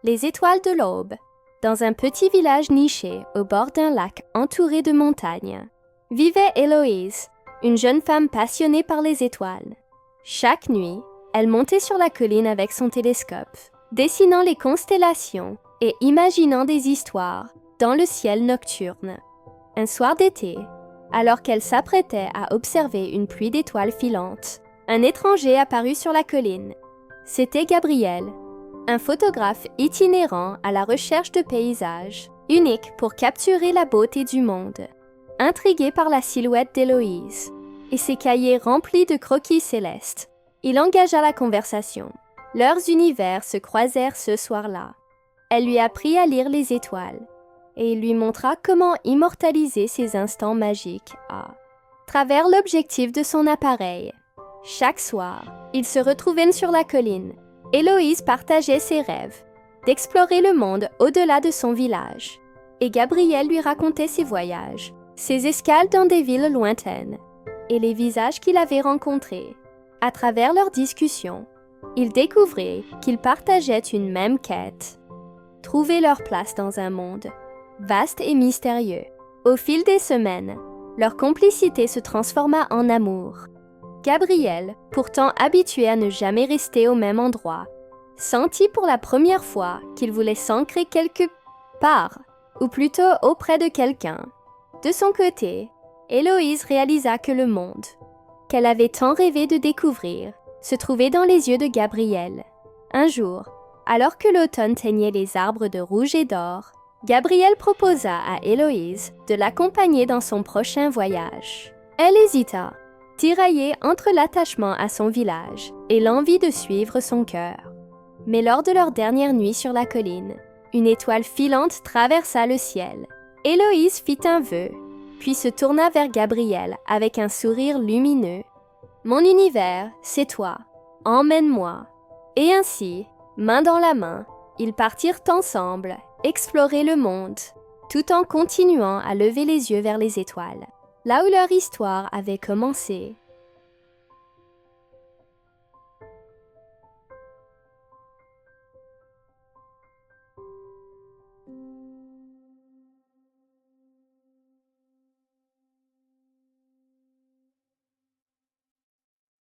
Les étoiles de l'aube. Dans un petit village niché au bord d'un lac entouré de montagnes, vivait Héloïse, une jeune femme passionnée par les étoiles. Chaque nuit, elle montait sur la colline avec son télescope, dessinant les constellations et imaginant des histoires dans le ciel nocturne. Un soir d'été, alors qu'elle s'apprêtait à observer une pluie d'étoiles filantes, un étranger apparut sur la colline. C'était Gabriel, un photographe itinérant à la recherche de paysages, unique pour capturer la beauté du monde. Intrigué par la silhouette d'Héloïse et ses cahiers remplis de croquis célestes, il engagea la conversation. Leurs univers se croisèrent ce soir-là. Elle lui apprit à lire les étoiles et il lui montra comment immortaliser ces instants magiques à travers l'objectif de son appareil. Chaque soir, ils se retrouvaient sur la colline. Héloïse partageait ses rêves, d'explorer le monde au-delà de son village, et Gabriel lui racontait ses voyages, ses escales dans des villes lointaines, et les visages qu'il avait rencontrés. À travers leurs discussions, il découvrait qu'ils partageaient une même quête, trouver leur place dans un monde vaste et mystérieux. Au fil des semaines, leur complicité se transforma en amour. Gabriel, pourtant habitué à ne jamais rester au même endroit, sentit pour la première fois qu'il voulait s'ancrer quelque part, ou plutôt auprès de quelqu'un. De son côté, Héloïse réalisa que le monde, qu'elle avait tant rêvé de découvrir, se trouvait dans les yeux de Gabriel. Un jour, alors que l'automne teignait les arbres de rouge et d'or, Gabriel proposa à Héloïse de l'accompagner dans son prochain voyage. Elle hésita, tiraillée entre l'attachement à son village et l'envie de suivre son cœur. Mais lors de leur dernière nuit sur la colline, une étoile filante traversa le ciel. Héloïse fit un vœu, puis se tourna vers Gabriel avec un sourire lumineux. « Mon univers, c'est toi. Emmène-moi. » Et ainsi, main dans la main, ils partirent ensemble explorer le monde, tout en continuant à lever les yeux vers les étoiles. Là où leur histoire avait commencé,